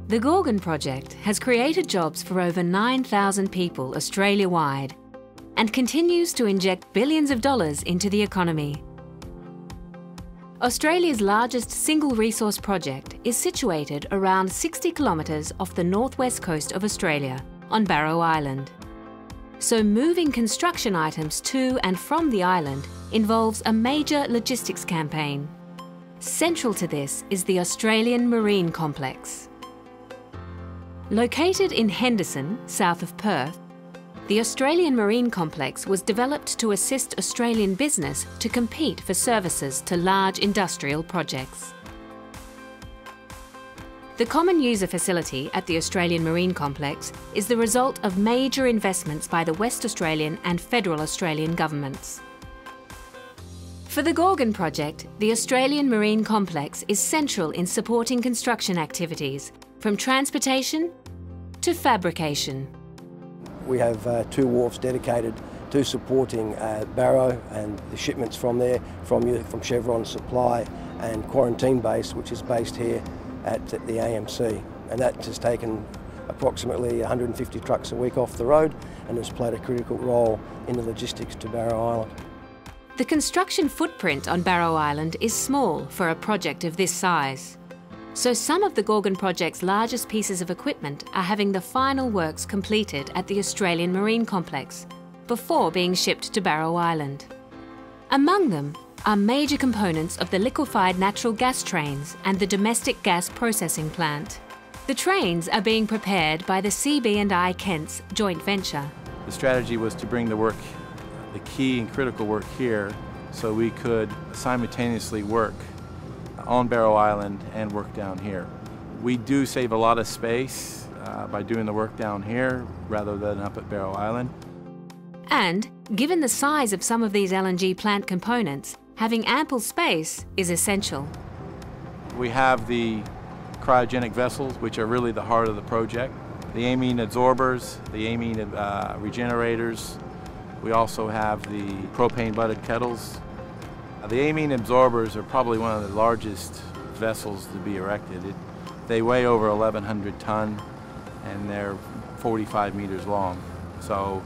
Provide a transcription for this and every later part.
The Gorgon Project has created jobs for over 9,000 people Australia-wide and continues to inject billions of dollars into the economy. Australia's largest single resource project is situated around 60 kilometres off the northwest coast of Australia on Barrow Island. So moving construction items to and from the island involves a major logistics campaign. Central to this is the Australian Marine Complex. Located in Henderson, south of Perth, the Australian Marine Complex was developed to assist Australian business to compete for services to large industrial projects. The common user facility at the Australian Marine Complex is the result of major investments by the West Australian and Federal Australian governments. For the Gorgon Project, the Australian Marine Complex is central in supporting construction activities, from transportation to fabrication. We have 2 wharfs dedicated to supporting Barrow and the shipments from there, from Chevron supply and quarantine base, which is based here at the AMC. And that has taken approximately 150 trucks a week off the road and has played a critical role in the logistics to Barrow Island. The construction footprint on Barrow Island is small for a project of this size. So some of the Gorgon Project's largest pieces of equipment are having the final works completed at the Australian Marine Complex before being shipped to Barrow Island. Among them are major components of the liquefied natural gas trains and the domestic gas processing plant. The trains are being prepared by the CB&I Kent's joint venture. The strategy was to bring the work, the key and critical work here, so we could simultaneously work on Barrow Island and work down here. We do save a lot of space by doing the work down here rather than up at Barrow Island. And, given the size of some of these LNG plant components, having ample space is essential. We have the cryogenic vessels, which are really the heart of the project. The amine absorbers, the amine regenerators. We also have the propane butted kettles. The amine absorbers are probably one of the largest vessels to be erected. They weigh over 1,100 ton and they're 45 meters long. So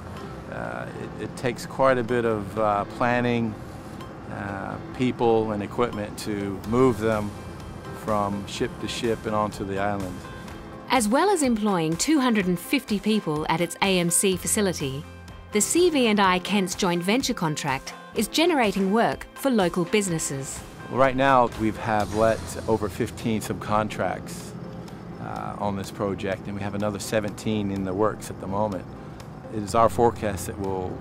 it takes quite a bit of planning, people and equipment to move them from ship to ship and onto the island. As well as employing 250 people at its AMC facility, the CB&I Kent's joint venture contract is generating work for local businesses. Right now we have let over 15 subcontracts on this project, and we have another 17 in the works at the moment. It is our forecast that we'll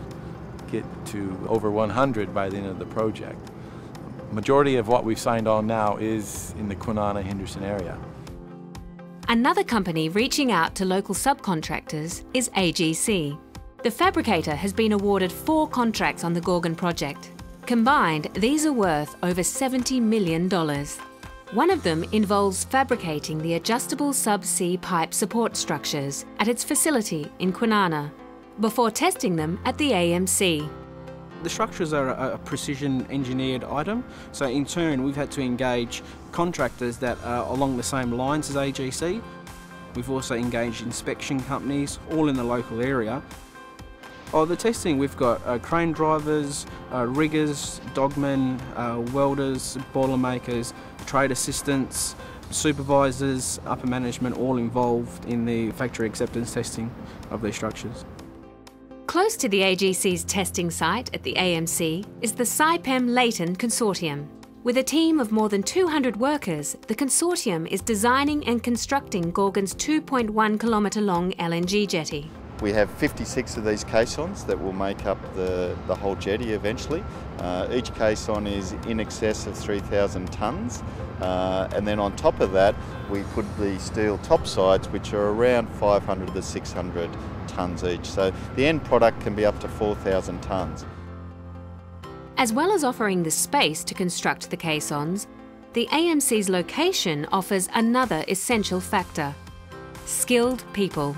get to over 100 by the end of the project. Majority of what we've signed on now is in the Kwinana Henderson area. Another company reaching out to local subcontractors is AGC. The fabricator has been awarded 4 contracts on the Gorgon Project. Combined, these are worth over $70 million. One of them involves fabricating the adjustable subsea pipe support structures at its facility in Kwinana, before testing them at the AMC. The structures are a precision engineered item, so in turn we've had to engage contractors that are along the same lines as AGC. We've also engaged inspection companies, all in the local area. The testing, we've got crane drivers, riggers, dogmen, welders, boilermakers, trade assistants, supervisors, upper management, all involved in the factory acceptance testing of these structures. Close to the AGC's testing site at the AMC is the Saipem Leighton Consortium. With a team of more than 200 workers, the consortium is designing and constructing Gorgon's 2.1 kilometre long LNG jetty. We have 56 of these caissons that will make up the whole jetty eventually. Each caisson is in excess of 3,000 tonnes, and then on top of that we put the steel topsides, which are around 500 to 600 tonnes each. So the end product can be up to 4,000 tonnes. As well as offering the space to construct the caissons, the AMC's location offers another essential factor: skilled people.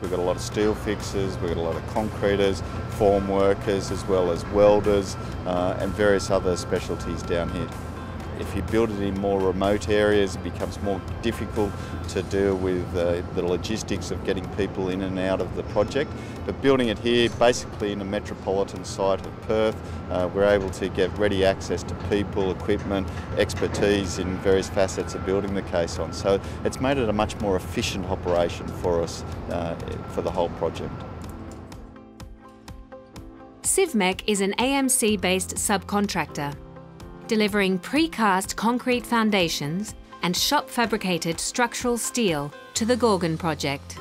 We've got a lot of steel fixers, we've got a lot of concreters, form workers, as well as welders and various other specialties down here. If you build it in more remote areas, it becomes more difficult to deal with the logistics of getting people in and out of the project. But building it here, basically in a metropolitan site of Perth, we're able to get ready access to people, equipment, expertise in various facets of building the caisson. So it's made it a much more efficient operation for us for the whole project. Civmec is an AMC-based subcontractor, delivering precast concrete foundations and shop-fabricated structural steel to the Gorgon Project.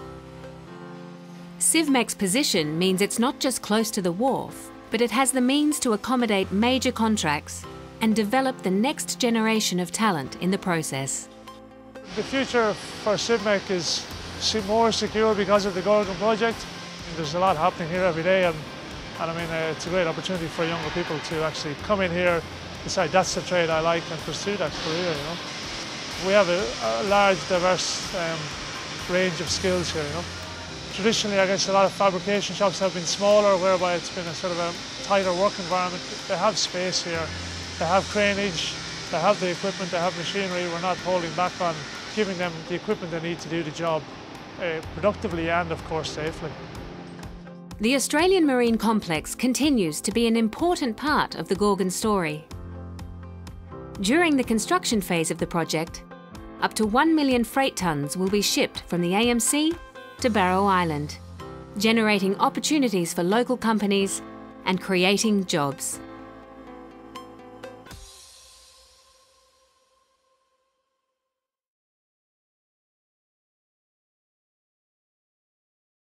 Civmec's position means it's not just close to the wharf, but it has the means to accommodate major contracts and develop the next generation of talent in the process. The future for Civmec is more secure because of the Gorgon Project. There's a lot happening here every day, and I mean, it's a great opportunity for younger people to actually come in here, decide that's the trade I like, and pursue that career, you know. We have a large, diverse range of skills here, you know. Traditionally, I guess a lot of fabrication shops have been smaller, whereby it's been a sort of a tighter work environment. They have space here, they have craneage, they have the equipment, they have machinery. We're not holding back on giving them the equipment they need to do the job productively and, of course, safely. The Australian Marine Complex continues to be an important part of the Gorgon story. During the construction phase of the project, up to 1 million freight tonnes will be shipped from the AMC to Barrow Island, generating opportunities for local companies and creating jobs.